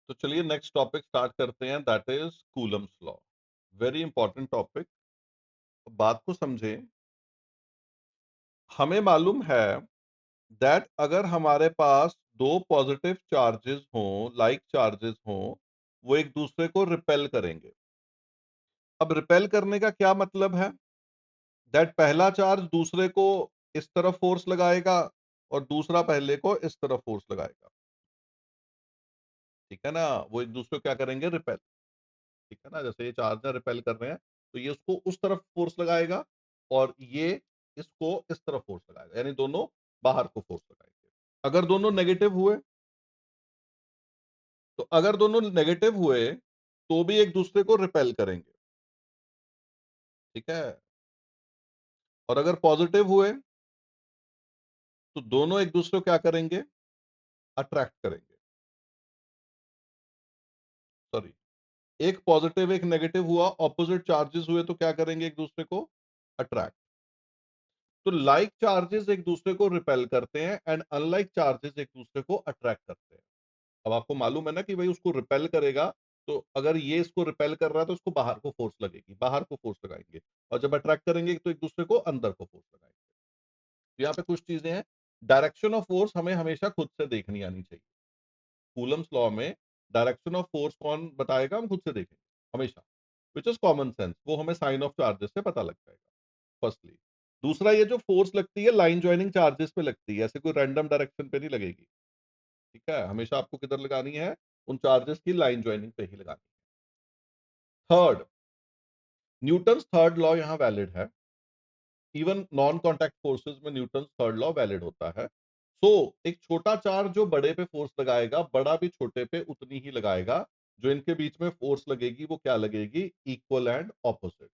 तो चलिए next topic start करते हैं, that is Coulomb's law. Very important topic. बात को समझें। हमें मालूम है दैट अगर हमारे पास दो पॉजिटिव चार्जेस हों, लाइक चार्जेस हों, वो एक दूसरे को रिपेल करेंगे। अब रिपेल करने का क्या मतलब है? दैट पहला चार्ज दूसरे को इस तरफ फोर्स लगाएगा और दूसरा पहले को इस तरफ फोर्स लगाएगा। ठीक है ना? वो एक दूसरे को क्या करेंगे? रिपेल। ठीक है ना? जैसे ये चार्जर रिपेल कर रहे हैं, तो ये उसको उस तरफ फोर्स लगाएगा और ये इसको इस तरफ फोर्स लगाएगा, यानी दोनों बाहर को फोर्स लगाएंगे। अगर दोनों नेगेटिव हुए, तो अगर दोनों नेगेटिव हुए तो भी एक दूसरे को रिपेल करेंगे। ठीक है? और अगर पॉजिटिव हुए तो दोनों एक दूसरे को क्या करेंगे? अट्रैक्ट करेंगे। सॉरी, एक पॉजिटिव एक नेगेटिव हुआ, ऑपोजिट चार्जेस हुए तो क्या करेंगे? एक दूसरे को अट्रैक्ट। तो लाइक चार्जेस एक दूसरे को रिपेल करते हैं एंड अनलाइक चार्जेस एक दूसरे को अट्रैक्ट करते हैं। अब आपको मालूम है ना कि भाई उसको रिपेल करेगा, तो अगर ये इसको रिपेल कर रहा है तो उसको बाहर को फोर्स लगेगी, बाहर को फोर्स लगाएंगे। और जब अट्रैक्ट करेंगे तो एक दूसरे को अंदर को फोर्स लगाएंगे। तो यहाँ पे कुछ चीजें हैं। डायरेक्शन ऑफ फोर्स हमें हमेशा खुद से देखनी आनी चाहिए। कूलम्स लॉ में डायरेक्शन ऑफ फोर्स कौन बताएगा? हम खुद से देखेंगे हमेशा, विच इज कॉमन सेंस। वो हमें साइन ऑफ चार्जेस से पता लग जाएगा, फर्स्टली। दूसरा, ये जो फोर्स लगती है लाइन ज्वाइनिंग चार्जेस पे लगती है, ऐसे कोई रैंडम डायरेक्शन पे नहीं लगेगी। ठीक है? हमेशा आपको किधर लगानी है? उन चार्जेस की लाइन ज्वाइनिंग पे ही लगानी है। थर्ड, न्यूटन्स थर्ड लॉ यहां वैलिड है। इवन नॉन कॉन्टैक्ट फोर्सेस में न्यूटन्स थर्ड लॉ वैलिड होता है। सो एक छोटा चार्ज जो बड़े पे फोर्स लगाएगा, बड़ा भी छोटे पे उतनी ही लगाएगा। जो इनके बीच में फोर्स लगेगी वो क्या लगेगी? Equal and opposite.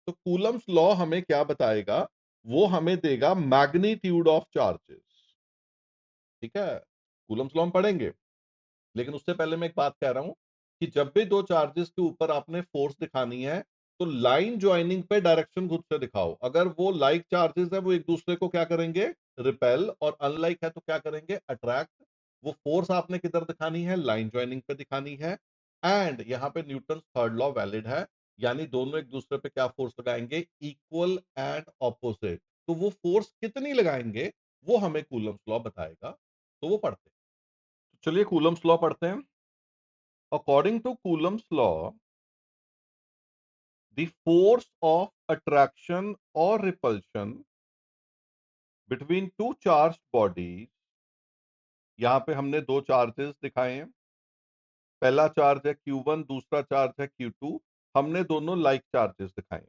तो कूलम्स लॉ हमें क्या बताएगा? वो हमें देगा मैग्नीट्यूड ऑफ चार्जेस। ठीक है? कूलम्स लॉ हम पढ़ेंगे, लेकिन उससे पहले मैं एक बात कह रहा हूं कि जब भी दो चार्जेस के ऊपर आपने फोर्स दिखानी है, तो लाइन ज्वाइनिंग पे डायरेक्शन खुद से दिखाओ। अगर वो लाइक चार्जेस है, वो एक दूसरे को क्या करेंगे? रिपेल। और अनलाइक है तो क्या करेंगे? अट्रैक्ट। वो फोर्स आपने किधर दिखानी है? लाइन ज्वाइनिंग पे दिखानी है। एंड यहां पे न्यूटन थर्ड लॉ वैलिड है, यानी दोनों एक दूसरे पे क्या फोर्स लगाएंगे? Equal and opposite. तो वो फोर्स कितनी लगाएंगे वो हमें कूलम्स लॉ बताएगा। तो वो पढ़ते हैं। चलिए कूलम्स लॉ पढ़ते हैं। According to Coulomb's law, the force of attraction or repulsion between two charged bodies, यहां पे हमने दो चार्जेस दिखाए हैं। पहला चार्ज है Q1, दूसरा चार्ज है Q2। हमने दोनों लाइक चार्जेस दिखाए हैं।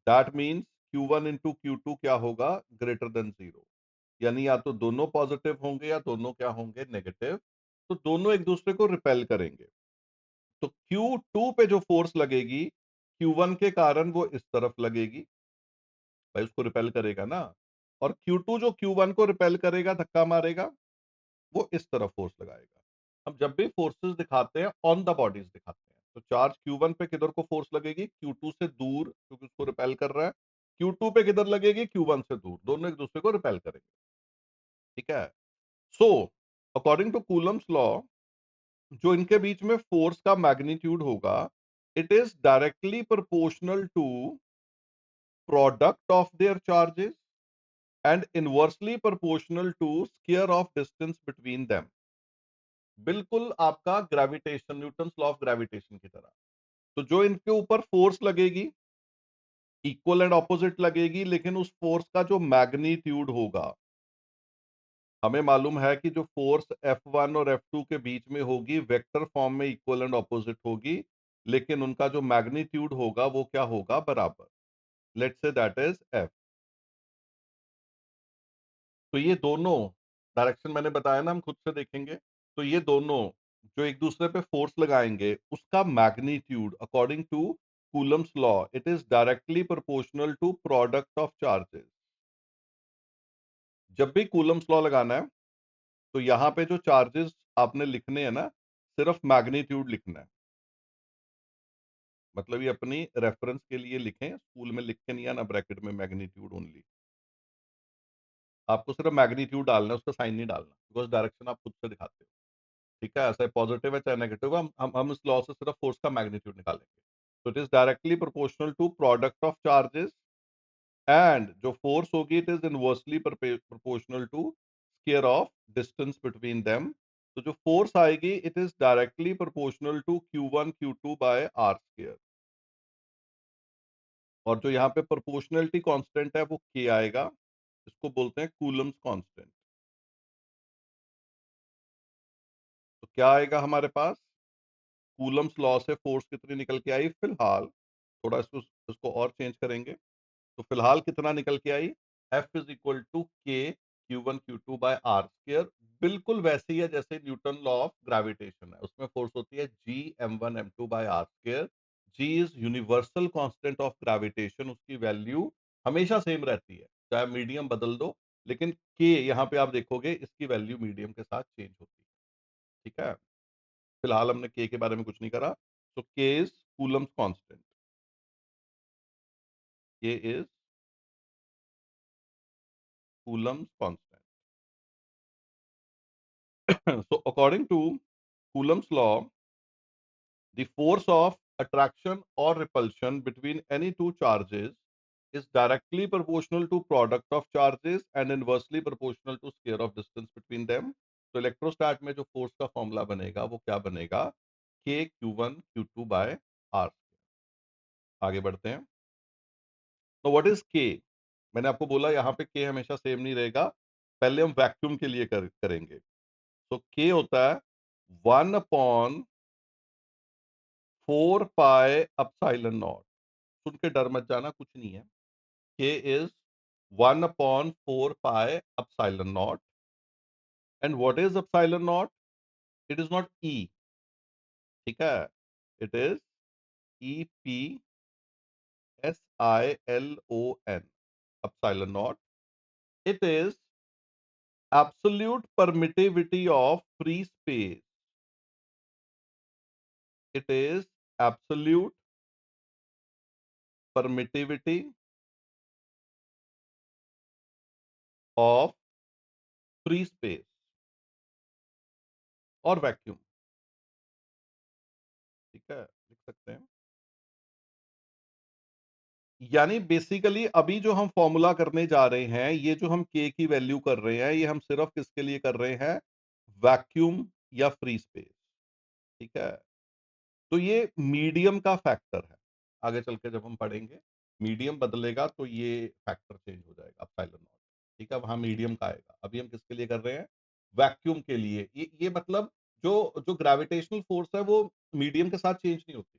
That means Q1 into Q2 क्या होगा? Greater than zero. यानी या तो दोनों पॉजिटिव होंगे या दोनों क्या होंगे? नेगेटिव। तो दोनों एक दूसरे को रिपेल करेंगे। तो Q2 पे जो फोर्स लगेगी, Q1 के कारण वो इस तरफ लगेगी, भाई उसको रिपेल करेगा ना। और Q2 जो Q1 को रिपेल करेगा, धक्का मारेगा, वो इस तरफ फोर्स लगाएगा। हम जब भी फोर्सेस दिखाते हैं ऑन द बॉडीज दिखाते हैं, तो चार्ज Q1 पे किधर को फोर्स लगेगी? Q2 से दूर, क्योंकि उसको रिपेल कर रहा है। Q2 पे किधर लगेगी? Q1 से दूर। दोनों एक दूसरे को रिपेल करेंगे। ठीक है? So according to Coulomb's law, जो इनके बीच में फोर्स का मैग्नीट्यूड होगा, it is directly proportional to product of their charges and inversely proportional to square of distance between them. बिल्कुल आपका gravitation, Newton's law of gravitation की तरह। तो जो इनके ऊपर फोर्स लगेगी, इक्वल एंड ऑपोजिट लगेगी, लेकिन उस फोर्स का जो मैग्नीट्यूड होगा, हमें मालूम है कि जो फोर्स F1 और F2 के बीच में होगी, वेक्टर फॉर्म में इक्वल एंड ऑपोजिट होगी, लेकिन उनका जो मैग्नीट्यूड होगा वो क्या होगा? बराबर। Let's say that is F। तो ये दोनों डायरेक्शन मैंने बताया ना, हम खुद से देखेंगे। तो ये दोनों जो एक दूसरे पे फोर्स लगाएंगे, उसका magnitude according to Coulomb's law, it is directly proportional to product of charges. जब भी कूलम्स लॉ लगाना है, तो यहां पे जो चार्जेस आपने लिखने हैं ना, सिर्फ मैग्नीट्यूड लिखना है। मतलब ये अपनी रेफरेंस के लिए लिखें, स्कूल में लिख के नहीं आना ब्रैकेट में मैग्नीट्यूड ओनली। आपको सिर्फ मैग्नीट्यूड डालना है, उसका साइन नहीं डालना, बिकॉज डायरेक्शन आप खुद से दिखाते हो। ठीक है, ऐसे पॉजिटिव है चाहे नेगेटिव है, हम इस लॉ से सिर्फ फोर्स का मैग्नीट्यूड निकालेंगे। तो it is directly proportional to product of charges, and जो फोर्स होगी it is inversely proportional to square of distance between them. तो जो फोर्स आएगी it is directly proportional to Q1 Q2 by R square, और जो यहाँ पे proportionality constant है वो K आएगा, इसको बोलते हैं कूलम्स कांस्टेंट। तो क्या आएगा हमारे पास, कूलम्स लॉ से फोर्स कितनी निकल के आई फिलहाल, थोड़ा इसको इसको और चेंज करेंगे, तो फिलहाल कितना निकल के आई, F इज इक्वल टू के Q1 Q2 by R square, बिल्कुल वैसे ही है जैसे न्यूटन लॉ ऑफ ग्रेविटेशन है, उसमें फोर्स होती है G m1 m2 by R square. G is universal constant of gravitation, उसकी वैल्यू हमेशा सेम रहती है, चाहे मीडियम बदल दो, लेकिन के यहाँ पे आप देखोगे इसकी वैल्यू मीडियम के साथ चेंज होती है। ठीक है, फिलहाल हमने के बारे में कुछ नहीं करा। सो के इज कूलम्स कांस्टेंट, के is Coulomb's constant. So according to Coulomb's law, the force of attraction or repulsion between any two charges is directly proportional to product of charges and inversely proportional to square of distance between them. तो इलेक्ट्रोस्टैट में जो force का formula बनेगा वो क्या बनेगा, के Q1 Q2 by are. आगे बढ़ते हैं। तो व्हाट इज के, मैंने आपको बोला यहाँ पे के हमेशा सेम नहीं रहेगा, पहले हम वैक्यूम के लिए करेंगे। तो के होता है 1/4 पाई एप्सिलॉन नॉट, सुन के डर मत जाना, कुछ नहीं है। K is 1/4 pi epsilon naught, and what is epsilon naught, it is not E, ठीक है, it is EPSILON, epsilon naught. It is absolute permittivity of free space, it is absolute permittivity of free space और vacuum. ठीक है, लिख सकते हैं, यानी basically अभी जो हम फॉर्मूला करने जा रहे हैं, ये जो हम के की वैल्यू कर रहे हैं, ये हम सिर्फ किसके लिए कर रहे हैं, वैक्यूम या फ्री स्पेस। ठीक है, तो ये मीडियम का फैक्टर है, आगे चल के जब हम पढ़ेंगे मीडियम बदलेगा तो ये फैक्टर चेंज हो जाएगा एप्सिलॉन नॉट। ठीक है, वहां मीडियम का आएगा, अभी हम किसके लिए कर रहे हैं, वैक्यूम के लिए। ये मतलब जो जो ग्रेविटेशनल फोर्स है वो मीडियम के साथ चेंज नहीं होती,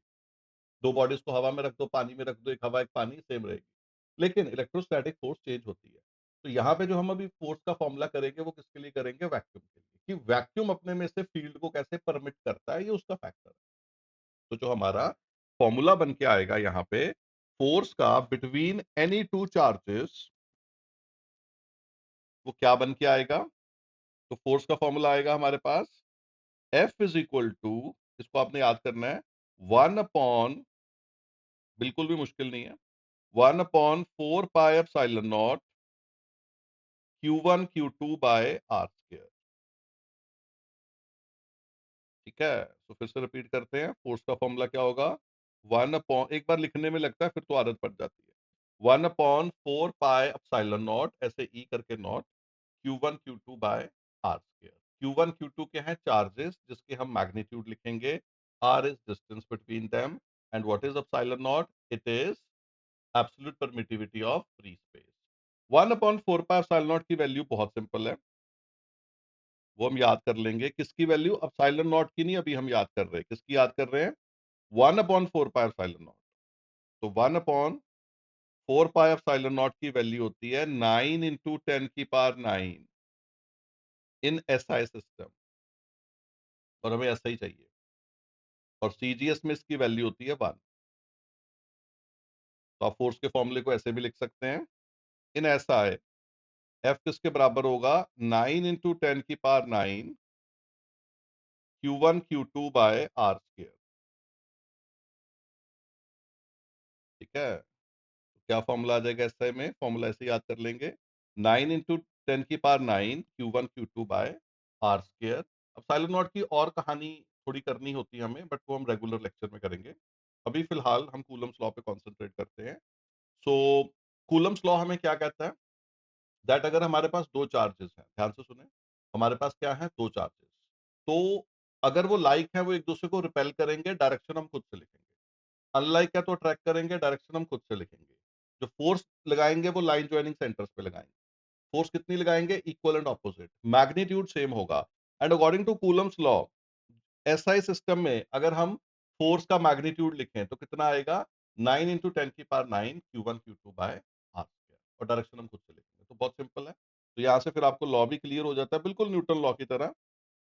दो बॉडीज को हवा में रख दो, पानी में रख दो, एक हवा एक पानी सेम रहेगी, लेकिन इलेक्ट्रोस्टैटिक फोर्स चेंज होती है। तो यहाँ पे जो हम अभी फोर्स का फॉर्मूला करेंगे वो किसके लिए करेंगे, वैक्यूम के लिए, कि वैक्यूम अपने में से फील्ड को कैसे परमिट करता है, ये उसका फैक्टर है। तो जो हमारा फॉर्मूला बन के आएगा यहाँ पे फोर्स का बिटवीन एनी टू चार्जेस, वो क्या बन के आएगा, तो फोर्स का फॉर्मूला आएगा हमारे पास F इज इक्वल टू, इसको आपने याद करना है, 1/, बिल्कुल भी मुश्किल नहीं है, 1/4 pi epsilon naught Q1 Q2 by R square. ठीक है, तो फिर से रिपीट करते हैं, फोर्स का फॉर्मूला क्या होगा, 1/, एक बार लिखने में लगता है फिर तो आदत पड़ जाती है, 1/4 पाई एप्सिलॉन नॉट, ऐसे ई करके not, Q1 Q2 by R square. Q1 Q2 के हैं चार्जेस जिसके हम मैग्नीट्यूड लिखेंगे, R is distance between them, and what is epsilon naught, it is absolute permittivity of free space. 1/4 pi epsilon naught की value बहुत simple है, वो हम याद कर लेंगे, किसकी वैल्यू, एप्सिलॉन नॉट की नहीं, अभी हम याद कर रहे हैं, किसकी याद कर रहे हैं, 1/4 पाई एप्सिलॉन नॉट। तो 1/4 पाई एप्सिलॉन नॉट की वैल्यू होती है 9 × 10⁹ इन एसआई सिस्टम, और हमें ऐसा ही चाहिए, और सीजीएस में इसकी वैल्यू होती है 1। तो आप फोर्स के फॉर्मूले को ऐसे भी लिख सकते हैं, इन एसआई एफ किसके बराबर होगा, 9 × 10⁹ Q1 Q2 by R square. ठीक है, तो क्या फॉर्मूला आ जाएगा एसआई में, फॉर्मूला ऐसे याद कर लेंगे, 9 × 10⁹ Q1 Q2 by R square, अब साइलेंट नॉट की और कहानी थोड़ी करनी होती है हमें, बट वो हम रेगुलर लेक्चर में करेंगे। अभी फिलहाल हम कूलम्स लॉ पे कॉन्सेंट्रेट करते हैं। सो कूलम्स लॉ हमें क्या कहता है, दैट अगर हमारे पास दो चार्जेस हैं, ध्यान से सुने, हमारे पास क्या है, दो चार्जेस, तो अगर वो लाइक है वो एक दूसरे को रिपेल करेंगे, डायरेक्शन हम खुद से लिखेंगे। अनलाइक है तो अट्रैक्ट करेंगे, डायरेक्शन हम खुद से लिखेंगे। जो फोर्स लगाएंगे वो लाइन ज्वाइनिंग सेंटर्स पे लगाएंगे। फोर्स कितनी लगाएंगे, equal and opposite, magnitude same होगा। And according to Coulomb's law, SI system में अगर हम फोर्स का मैग्नीट्यूड लिखें तो कितना आएगा, 9 × 10⁹ Q1 Q2/r², और डायरेक्शन हम खुद से लिखेंगे, तो बहुत सिंपल है। तो यहां से फिर आपको लॉ भी क्लियर हो जाता है, बिल्कुल न्यूटन लॉ की तरह,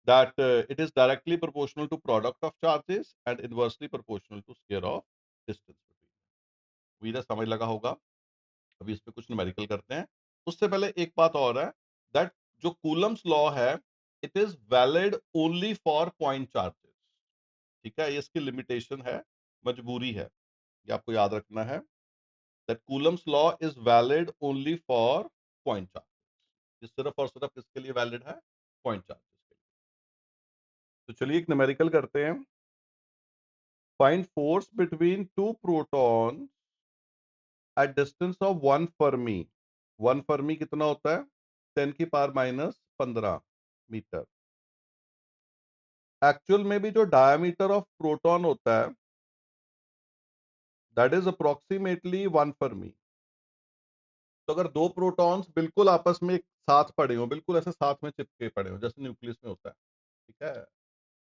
that it is directly proportional to product of charges and inversely proportional to square of distance between. उम्मीद है समझ लगा होगा। अभी इस पे कुछ न्यूमेरिकल करते हैं। उससे पहले एक बात और है, दैट जो कूलम्स लॉ है, it is valid only for point charges. ठीक है, ये इसकी लिमिटेशन है, मजबूरी है, ये आपको याद रखना है, that Coulomb's law is valid only for point charges. ये सिर्फ और सिर्फ किसके लिए वैलिड है, पॉइंट चार्जेस के लिए। तो चलिए एक न्यूमेरिकल करते हैं। Find force between two proton at distance of 1 Fermi. 1 Fermi कितना होता है, 10⁻⁻15 मीटर। एक्चुअल में भी जो डायमीटर ऑफ प्रोटॉन होता है, दैट इज अप्रोक्सीमेटली 1 फर्मी। तो अगर दो प्रोटॉन्स बिल्कुल आपस में एक साथ पड़े हो, बिल्कुल ऐसे साथ में चिपके पड़े हो जैसे न्यूक्लियस में होता है, ठीक है,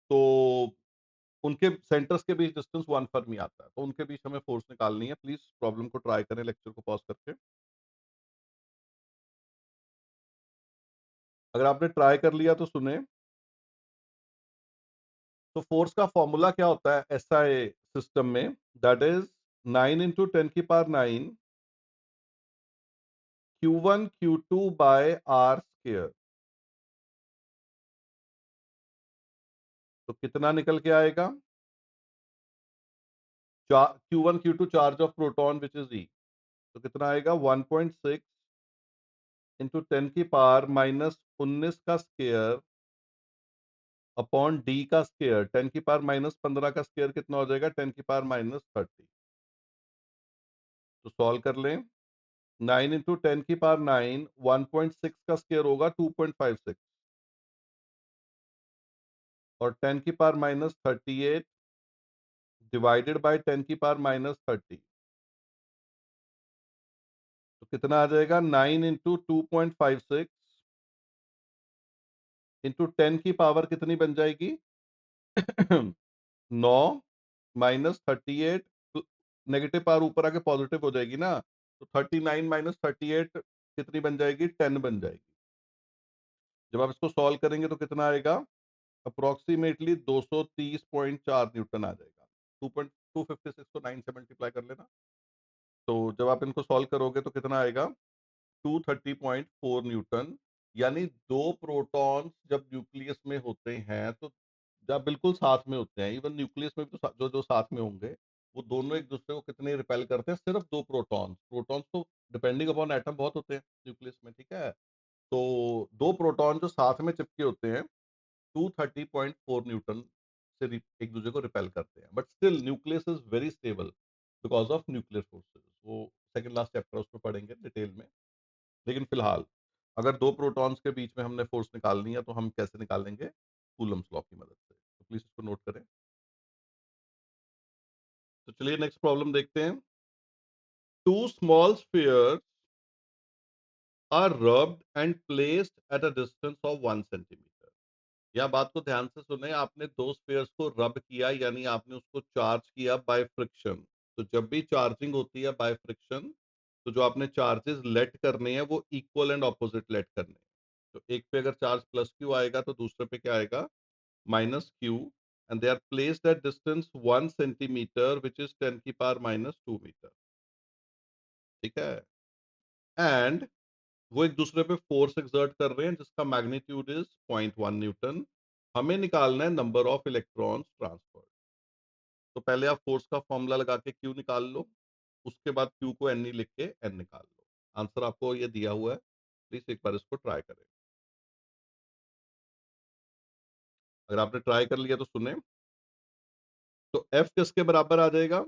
तो उनके सेंटर्स के बीच डिस्टेंस 1 फर्मी आता है, तो उनके बीच हमें फोर्स निकालनी है। प्लीज प्रॉब्लम को ट्राई करें लेक्चर को पॉज करके। अगर आपने ट्राई कर लिया तो सुने। तो फोर्स का फॉर्मूला क्या होता है एसआई सिस्टम में, दैट इज 9 × 10⁹ Q1 Q2/r²। तो कितना निकल के आएगा, Q1 Q2 charge of proton which is e, तो कितना आएगा, 1.6 × 10⁻⁻19 अपॉन डी का स्क्वायर, 10⁻⁻15 का स्क्वायर कितना हो जाएगा, 10⁻⁻30। तो सॉल्व कर लें। 9 × 10⁻⁹ 1.6 का स्क्वायर होगा 2.56, और 10⁻⁻38 डिवाइडेड बाय 10⁻⁻30, तो कितना आ जाएगा, 9 × 2.56 इंटू 10 की पावर कितनी बन जाएगी 9 -38, नेगेटिव पावर ऊपर आके पॉजिटिव हो जाएगी ना, तो 39 - 38 कितनी बन जाएगी, 10 बन जाएगी। जब आप इसको सॉल्व करेंगे तो कितना आएगा, अप्रोक्सीमेटली 230.4 न्यूटन आ जाएगा। 2.256 को 9 से मल्टीप्लाई कर लेना, तो जब आप इनको सॉल्व करोगे तो कितना आएगा, 230.4 न्यूटन। यानी दो प्रोटॉन्स जब न्यूक्लियस में होते हैं तो जब बिल्कुल साथ में होते हैं, इवन न्यूक्लियस में भी तो जो जो साथ में होंगे, वो दोनों एक दूसरे को कितने रिपेल करते हैं, सिर्फ दो प्रोटॉन्स। प्रोटॉन्स तो डिपेंडिंग अपॉन एटम बहुत होते हैं न्यूक्लियस में, ठीक है, तो दो प्रोटॉन जो साथ में चिपके होते हैं 230.4 न्यूटन से एक दूसरे को रिपेल करते हैं, but still nucleus is very stable because of nuclear forces. वो सेकंड लास्ट चैप्टर उसमें पढ़ेंगे डिटेल में। लेकिन फिलहाल अगर दो प्रोटॉन्स के बीच में हमने फोर्स निकालनी है तो हम कैसे निकालेंगे, कूलम्स लॉ की मदद से। तो प्लीज इसको नोट करें। तो चलिए नेक्स्ट प्रॉब्लम देखते हैं। Two small spheres are rubbed and placed at a distance of 1 centimetre. यह बात को ध्यान से सुने, आपने दो स्फीयर्स को रब किया, यानी आपने उसको चार्ज किया बाय फ्रिक्शन। तो जब भी चार्जिंग होती है बाय फ्रिक्शन, तो जो आपने चार्जेस लेट करने हैं वो इक्वल एंड ऑपोजिट लेट करने हैं। तो एक पे अगर चार्ज प्लस क्यू आएगा तो दूसरे पे क्या आएगा, minus Q, and they are placed at distance 1 centimetre which is 10⁻⁻2 metre. ठीक है, एंड वो एक दूसरे पे फोर्स एक्सर्ट कर रहे हैं जिसका मैग्नीट्यूड इज 0.1 न्यूटन। हमें निकालना है नंबर ऑफ इलेक्ट्रॉन्स ट्रांसफर। तो पहले आप फोर्स का फॉर्मूला लगा के क्यू निकाल लो, उसके बाद क्यू को एन ई लिख के एन निकाल लो। आंसर आपको ये दिया हुआ है, प्लीज एक बार इसको ट्राई करें। अगर आपने ट्राई कर लिया तो सुने। तो एफ किसके बराबर आ जाएगा?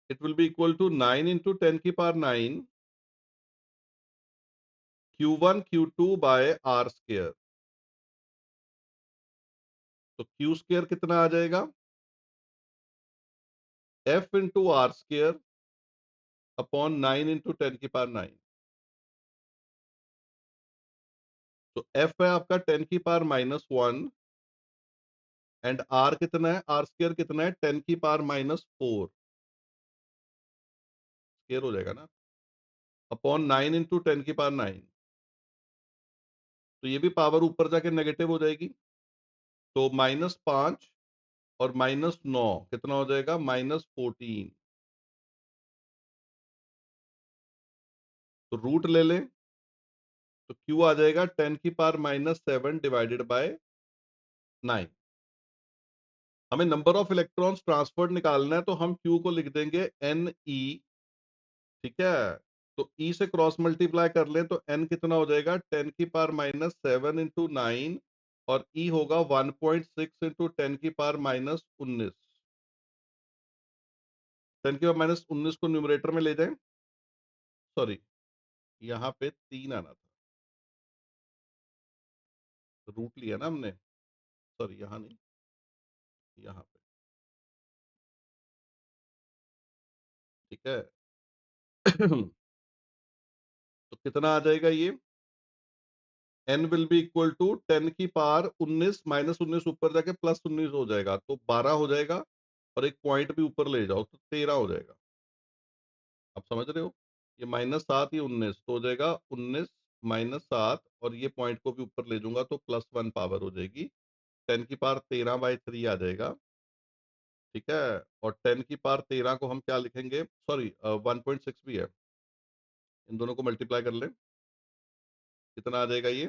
It will be equal to 9 into 10 की power 9 Q1 Q2 by R square. तो क्यू स्क्र कितना आ जाएगा? F into R square upon 9 into 10 की पावर 9। तो एफ है आपका 10 की पावर -1 एंड आर कितना है? आर स्क्र कितना है? 10 की पावर -4 स्क्र हो जाएगा ना, अपॉन 9 इंटू 10 की पावर 9। तो ये भी पावर ऊपर जाके नेगेटिव हो जाएगी। तो -5 और -9 कितना हो जाएगा? -14। तो रूट ले लें तो क्यू आ जाएगा 10 की पावर -7 डिवाइडेड बाय 9। हमें नंबर ऑफ इलेक्ट्रॉन्स ट्रांसफर्ड निकालना है, तो हम क्यू को लिख देंगे एन ई। ठीक है, तो ई से क्रॉस मल्टीप्लाई कर लें तो एन कितना हो जाएगा? 10 की पावर -7 इंटू 9 और ई होगा 1.6 इंटू 10 की पावर -19। 10 की पावर -19 को न्यूमरेटर में ले जाएं। सॉरी, यहाँ पे 3 आना था, रूट लिया ना हमने। सॉरी, यहाँ नहीं, यहाँ पे। ठीक है। तो कितना आ जाएगा ये? N will be equal to 10 की पावर 19 -19 ऊपर जाके +19 हो जाएगा, तो 12 हो जाएगा। और एक पॉइंट भी ऊपर ले जाओ तो 13 हो जाएगा। आप समझ रहे हो? ये -7, ये 19, तो हो जाएगा 19 - 7, और ये पॉइंट को भी ऊपर ले जाऊंगा तो +1 पावर हो जाएगी। 10 की पावर 13/3 आ जाएगा। ठीक है, और 10 की पावर 13 को हम क्या लिखेंगे? सॉरी, 1.6 भी है, इन दोनों को मल्टीप्लाई कर लें, कितना आ जाएगा ये?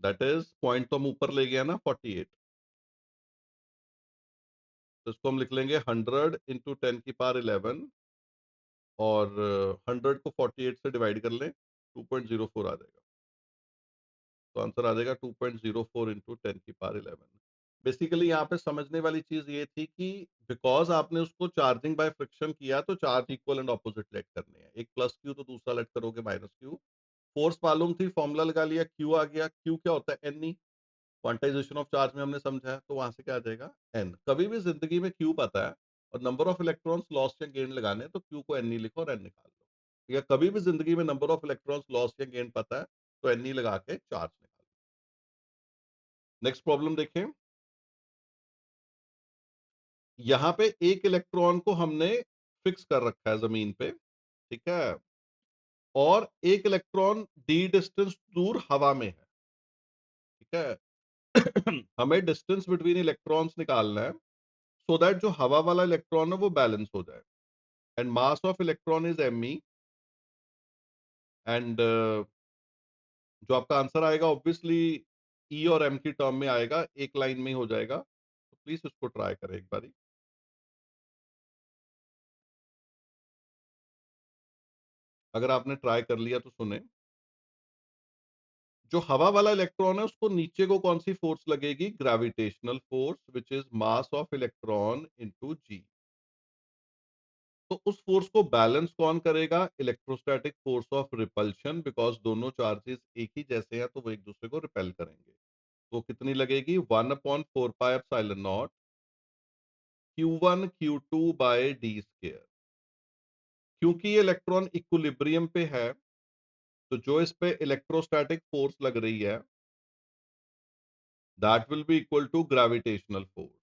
दैट इज, पॉइंट तो हम ऊपर ले गया ना, 48। तो इसको हम लिख लेंगे 100 इंटू 10 की पावर 11, और 100 को 48 से डिवाइड कर लें, 2.04 आ जाएगा। तो आंसर आ जाएगा 2.04 इंटू 10 की पावर 11। बेसिकली यहाँ पे समझने वाली चीज ये थी कि बिकॉज आपने उसको चार्जिंग बाय फ्रिक्शन किया, तो चार्ज इक्वल एंड ऑपोजिट लेट करने हैं, एक प्लस क्यू तो दूसरा लेट करोगे -क्यू। फोर्स मालूम थी, फॉर्मूला लगा लिया, क्यू आ गया। क्यू क्या होता है? एन। क्वांटाइजेशन ऑफ चार्ज में हमने समझा है, तो वहां से क्या आ जाएगा? एन। कभी भी जिंदगी में क्यू पता है और नंबर ऑफ इलेक्ट्रॉन्स लॉस्ट या गेन लगाने हैं, तो क्यू को एन ई लिखो और एन निकाल लो। या कभी भी जिंदगी में नंबर ऑफ इलेक्ट्रॉन्स लॉस्ट या गेन पता है, तो एन ई लगा के चार्ज निकाल लो। नेक्स्ट प्रॉब्लम देखें। यहां पे एक इलेक्ट्रॉन को हमने फिक्स कर रखा है जमीन पे। ठीक है, और एक इलेक्ट्रॉन डी डिस्टेंस दूर हवा में है। ठीक है। हमें डिस्टेंस बिटवीन इलेक्ट्रॉन्स निकालना है, सो दैट जो हवा वाला इलेक्ट्रॉन है वो बैलेंस हो जाए। And mass of electron is M E. And जो आपका आंसर आएगा ऑब्वियसली ई और एम की टर्म में आएगा, एक लाइन में ही हो जाएगा। तो प्लीज इसको ट्राई करें एक बारी। अगर आपने ट्राई कर लिया तो सुने। जो हवा वाला इलेक्ट्रॉन है उसको नीचे को कौन सी फोर्स लगेगी? Gravitational force, which is mass of electron into G. तो उस फोर्स को बैलेंस कौन करेगा? Electrostatic force of repulsion, because दोनों चार्जेस एक ही जैसे हैं, तो वो एक दूसरे को रिपेल करेंगे। तो कितनी लगेगी? 1/4πε0 Q1 Q2/d²। क्योंकि ये इलेक्ट्रॉन इक्विलिब्रियम पे है, तो जो इस पे इलेक्ट्रोस्टैटिक फोर्स लग रही है, that will be equal to gravitational force.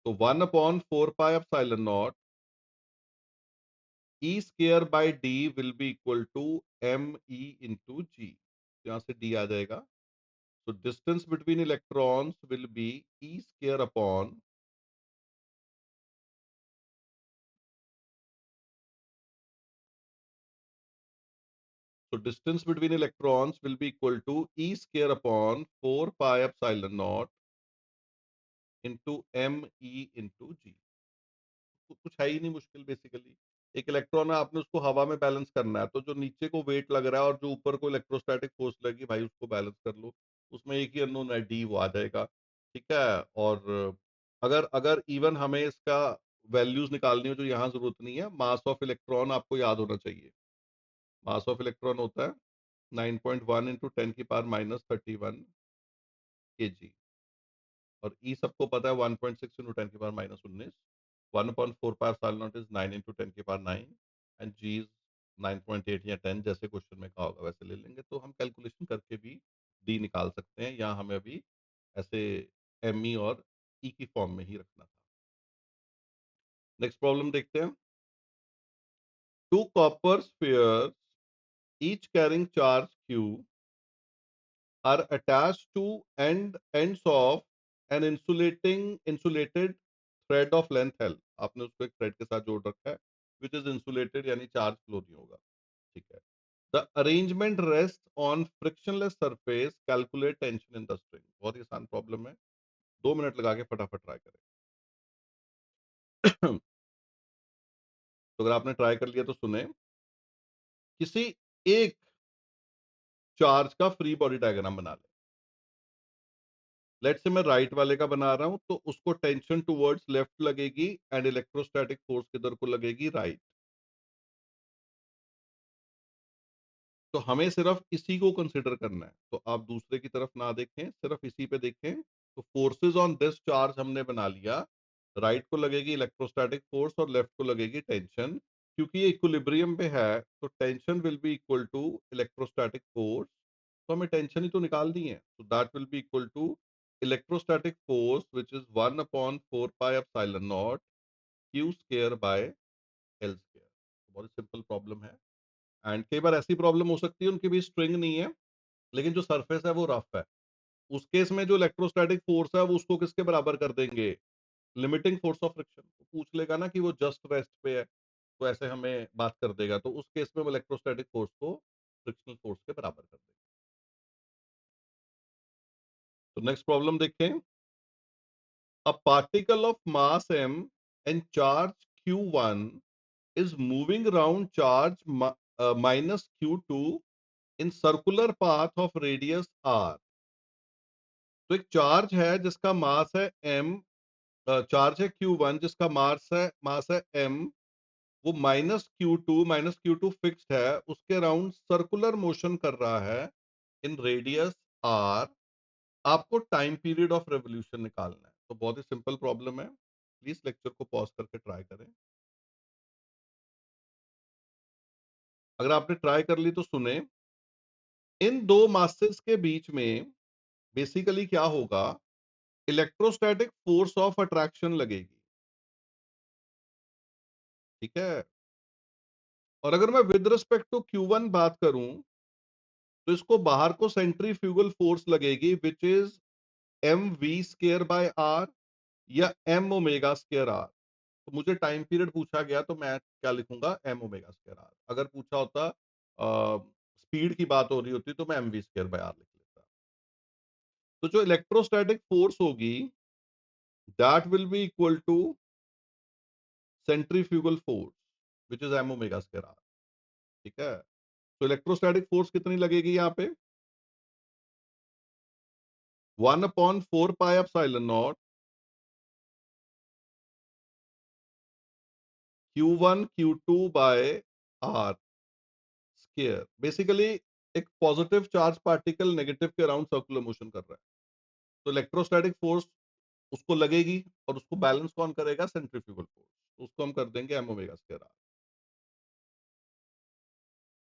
तो 1/4πε0 E² D will be equal to ME into G. यहां से D आ जाएगा। तो distance between electrons will be E² upon, so distance between electrons will be equal to E² upon 4πε0 into ME into G। कुछ है ही नहीं मुश्किल basically. एक इलेक्ट्रॉन है, आपने उसको हवा में बैलेंस करना है, तो जो नीचे को वेट लग रहा है और जो ऊपर को इलेक्ट्रोस्टैटिक फोर्स लगी, भाई उसको बैलेंस कर लो। उसमें एक ही अननोन है, डी, वो आ जाएगा। ठीक है। और अगर अगर इवन हमें इसका वैल्यूज निकालनी हो जो यहाँ जरूरत नहीं है, मास ऑफ इलेक्ट्रॉन आपको याद होना चाहिए। मास ऑफ इलेक्ट्रॉन होता है 9.1 इंटू 10⁻³ के जी। और ई सबको पता है 1.6 into 10⁻19। 1/4 pi is 9 into 10⁻9। And G is 9.8 या 10, जैसे क्वेश्चन में कहा होगा वैसे ले लेंगे, तो हम कैलकुलेशन करके भी डी निकाल सकते हैं, या हमें अभी ऐसे एम ई और ई की फॉर्म में ही रखना था। नेक्स्ट प्रॉब्लम देखते हैं। Two copper spheres each carrying charge Q are attached to ends of an insulated thread of length L। आपने उसको एक थ्रेड के साथ जोड़ रखा है, which is insulated, यानी चार्ज फ्लो नहीं होगा। ठीक है। The arrangement rests on frictionless surface, calculate tension in the string। बहुत ही आसान प्रॉब्लम है, 2 मिनट लगा के फटाफट ट्राई करें। तो अगर आपने ट्राई कर लिया तो सुने। किसी एक चार्ज का फ्री बॉडी डायग्राम बना ले। लेट से मैं राइट वाले का बना रहा हूं, तो उसको टेंशन टुवर्ड्स लेफ्ट लगेगी एंड इलेक्ट्रोस्टैटिक फोर्स किधर को लगेगी, राइट। तो हमें सिर्फ इसी को कंसिडर करना है, तो आप दूसरे की तरफ ना देखें, सिर्फ इसी पे देखें। तो फोर्सेस ऑन दिस चार्ज हमने बना लिया। राइट को लगेगी इलेक्ट्रोस्टैटिक फोर्स और लेफ्ट को लगेगी टेंशन। क्योंकि ये इक्विलिब्रियम पे है, तो tension will be equal to electrostatic force. तो हमें टेंशन ही तो निकालनी है, तो that will be equal to electrostatic force which is 1/4 pi epsilon naught Q square by L square. बहुत सिंपल प्रॉब्लम है। एंड कई बार ऐसी प्रॉब्लम हो सकती है उनके भी स्ट्रिंग नहीं है, लेकिन जो सरफेस है वो रफ है। उस केस में जो इलेक्ट्रोस्टैटिक फोर्स है वो उसको किसके बराबर कर देंगे, लिमिटिंग फोर्स ऑफ फ्रिक्शन। तो पूछ लेगा ना कि वो जस्ट रेस्ट पे है, तो ऐसे हमें बात कर देगा, तो उस केस में वो इलेक्ट्रोस्टैटिक फोर्स को फ्रिक्शनल फोर्स के बराबर कर देगा। तो नेक्स्ट प्रॉब्लम देखें। A particle of mass m and charge q1 is moving around charge minus q2 in circular path of radius r। तो एक चार्ज है जिसका मास है m, चार्ज है q1 जिसका मास है m। वो माइनस क्यू टू फिक्स्ड है, उसके अराउंड सर्कुलर मोशन कर रहा है इन रेडियस r। आपको टाइम पीरियड ऑफ रेवोल्यूशन निकालना है। तो बहुत ही सिंपल प्रॉब्लम है, प्लीज लेक्चर को पॉज करके ट्राई करें। अगर आपने ट्राई कर ली तो सुने। इन दो मासेस के बीच में बेसिकली क्या होगा, इलेक्ट्रोस्टैटिक फोर्स ऑफ अट्रैक्शन लगेगी। ठीक है। और अगर मैं विद रिस्पेक्ट टू Q1 बात करूं, तो इसको बाहर को सेंट्रीफ्यूगल फोर्स लगेगी which is M V square by R या एम ओमेगा स्केयर आर। तो मुझे टाइम पीरियड पूछा गया तो मैं क्या लिखूंगा, एम ओमेगा स्केयर आर। अगर पूछा होता स्पीड की बात हो रही होती तो मैं M V square by R लिख लेता। तो जो इलेक्ट्रोस्टैटिक फोर्स होगी that will be equal to centrifugal force which is M omega square R. ठीक है। तो इलेक्ट्रोस्टैटिक फोर्स कितनी लगेगी यहाँ पे, 1/4 pi epsilon naught Q1 Q2 by R square. Basically एक पॉजिटिव चार्ज पार्टिकल नेगेटिव के अराउंड सर्कुलर मोशन कर रहा है, तो इलेक्ट्रोस्टैटिक फोर्स उसको लगेगी, और उसको बैलेंस कौन करेगा, सेंट्रीफ्यूगल फोर्स। तो उसको हम कर देंगे एम ओमेगा स्केयर आर।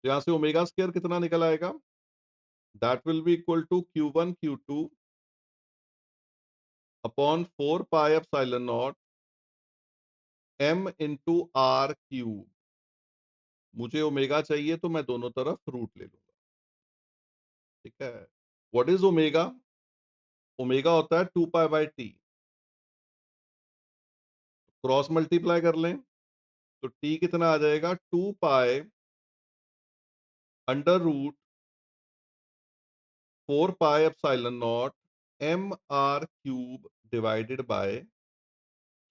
तो यहां से ओमेगा स्केयर कितना निकल आएगा, that will be equal to Q1 Q2 upon 4 pi epsilon naught M into R cube. मुझे ओमेगा चाहिए तो मैं दोनों तरफ रूट ले लूंगा। ठीक है। व्हाट इज ओमेगा, ओमेगा होता है 2 पाई/t। क्रॉस मल्टीप्लाई कर लें तो t कितना आ जाएगा, 2 pi under root 4 pi epsilon naught M R cube divided by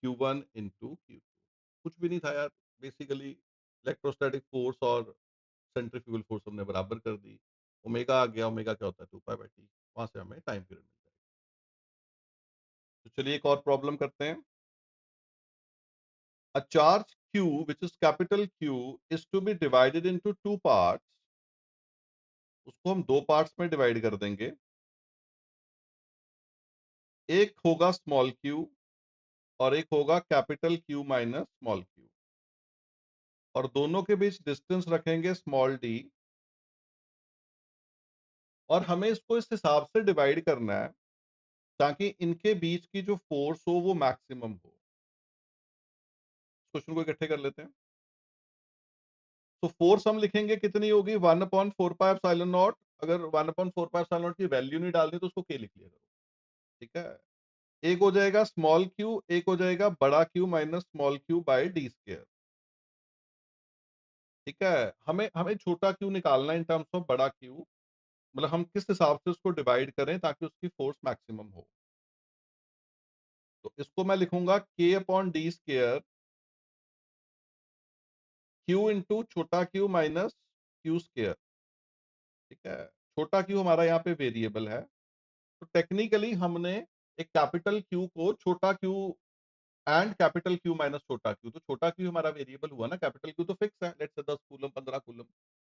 Q1 into Q2। कुछ भी नहीं था यार, बेसिकली इलेक्ट्रोस्टैटिक फोर्स और सेंट्रीफ्यूगल फोर्स हमने बराबर कर दी। ओमेगा आ गया, ओमेगा क्या होता है, 2 पाई/t। वहां से हमें टाइम पीरियड मिल जाएगा। तो चलिए एक और प्रॉब्लम करते हैं। A charge q which is capital Q is to be divided into two parts। उसको हम दो पार्ट्स में डिवाइड कर देंगे। एक होगा स्मॉल q और एक होगा capital Q minus small q, और दोनों के बीच डिस्टेंस रखेंगे स्मॉल d, और हमें इसको इस हिसाब से डिवाइड करना है ताकि इनके बीच की जो फोर्स हो वो मैक्सिमम हो। क्वेश्चन को इकट्ठे कर लेते हैं। तो फोर्स हम लिखेंगे कितनी होगी, 1/4πε0। अगर 1/4πε0 की वैल्यू नहीं डालनी तो उसको के लिख लिया करो, ठीक है। एक हो जाएगा स्मॉल क्यू, एक हो जाएगा बड़ा Q minus small Q by D square, ठीक है। हमें हमें छोटा क्यू निकालना है इन टर्म्स ऑफ बड़ा क्यू, मतलब हम किस हिसाब से उसको डिवाइड करें ताकि उसकी फोर्स मैक्सिमम हो। तो इसको मैं लिखूंगा के upon D square, Q into छोटा क्यू माइनस क्यू स्क्वायर, ठीक है। छोटा क्यू हमारा यहाँ पे वेरिएबल है, तो टेक्निकली हमने एक कैपिटल क्यू को छोटा Q and capital Q minus छोटा क्यू, तो छोटा क्यू हमारा वेरिएबल हुआ ना, कैपिटल क्यू तो फिक्स है, लेट्स से 10 कूलम 15 कूलम।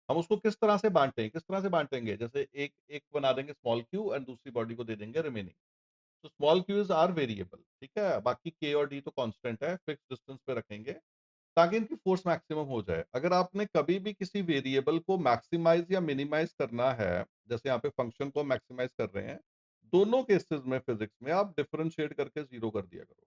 हम उसको किस तरह से बांटेंगे, किस तरह से बांटेंगे, जैसे एक एक बना देंगे स्मॉल क्यू एंड दूसरी बॉडी को दे देंगे रिमेनिंग। तो स्मॉल क्यूज आर वेरिएबल, ठीक है, बाकी के और डी तो कांस्टेंट है, फिक्स डिस्टेंस पे रखेंगे ताकि इनकी फोर्स मैक्सिमम हो जाए। अगर आपने कभी भी किसी वेरिएबल को मैक्सिमाइज या मिनिमाइज करना है, जैसे यहाँ पे फंक्शन को मैक्सिमाइज कर रहे हैं, दोनों केसेस में फिजिक्स में आप डिफरेंशिएट करके जीरो कर दिया करो।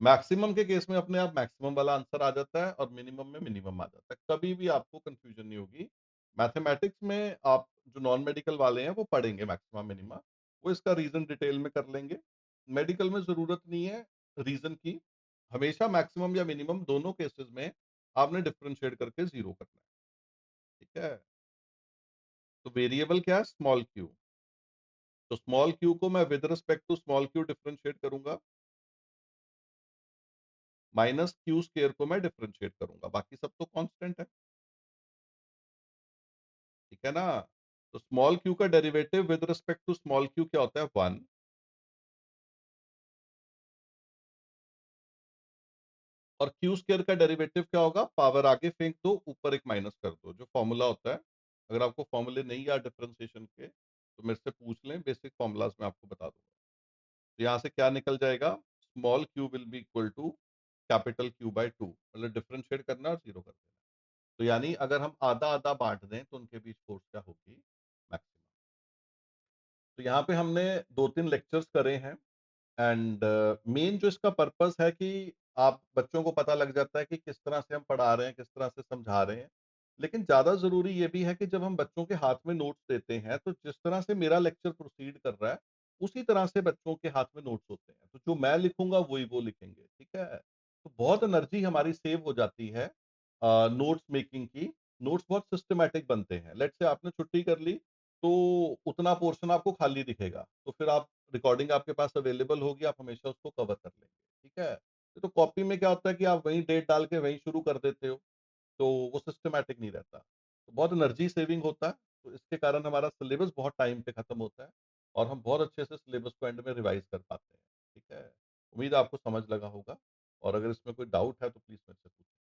मैक्सिमम के केस में अपने आप मैक्सिमम वाला आंसर आ जाता है और मिनिमम में मिनिमम आ जाता है, कभी भी आपको कंफ्यूजन नहीं होगी। मैथमेटिक्स में आप जो नॉन मेडिकल वाले हैं वो पढ़ेंगे मैक्सिमम मिनिमा, वो इसका रीजन डिटेल में कर लेंगे। मेडिकल में जरूरत नहीं है रीजन की, हमेशा मैक्सिमम या मिनिमम दोनों केसेस में आपने डिफरेंशिएट करके जीरो करना है, ठीक है। तो वेरिएबल क्या है, स्मॉल क्यू। तो स्मॉल क्यू को मैं with respect to small Q differentiate करूंगा, माइनस क्यू स्क्वायर को मैं डिफरेंशिएट करूंगा, बाकी सब तो कांस्टेंट है, ठीक है ना। तो स्मॉल क्यू का derivative with respect to small Q क्या होता है, 1। और क्यू स्क्वायर का डेरिवेटिव क्या होगा, पावर आगे फेंक दो, ऊपर एक माइनस कर दो, जो फॉर्मूला होता है। अगर आपको फॉर्मूले नहीं याद डिफरेंशिएशन के तो मेरे से पूछ लें, बेसिक फॉर्मूलाज में आपको बता दूंगा। तो यहाँ से क्या निकल जाएगा, small Q will be equal to capital Q by 2, मतलब डिफरेंशिएट करना और जीरो कर देना। तो यानी अगर हम आधा आधा बांट दें तो उनके बीच फोर्स क्या होगी, मैक्सिमम। तो यहाँ पे हमने दो तीन लेक्चर्स करे हैं, एंड मेन जो इसका पर्पस है कि आप बच्चों को पता लग जाता है कि किस तरह से हम पढ़ा रहे हैं, किस तरह से समझा रहे हैं। लेकिन ज्यादा जरूरी ये भी है कि जब हम बच्चों के हाथ में नोट्स देते हैं तो जिस तरह से मेरा लेक्चर प्रोसीड कर रहा है उसी तरह से बच्चों के हाथ में नोट्स होते हैं, तो जो मैं लिखूंगा वही वो लिखेंगे, ठीक है। तो बहुत एनर्जी हमारी सेव हो जाती है नोट्स मेकिंग की। नोट्स बहुत सिस्टमेटिक बनते हैं। लेट्स से आपने छुट्टी कर ली तो उतना पोर्शन आपको खाली दिखेगा, तो फिर आप रिकॉर्डिंग आपके पास अवेलेबल होगी, आप हमेशा उसको कवर कर लेंगे, ठीक है। तो कॉपी में क्या होता है कि आप वहीं डेट डाल के वहीं शुरू कर देते हो, तो वो सिस्टमैटिक नहीं रहता, तो बहुत एनर्जी सेविंग होता है। तो इसके कारण हमारा सिलेबस बहुत टाइम पे खत्म होता है और हम बहुत अच्छे से सिलेबस को एंड में रिवाइज कर पाते हैं, ठीक है। उम्मीद है आपको समझ लगा होगा, और अगर इसमें कोई डाउट है तो प्लीज मेरे से पूछें।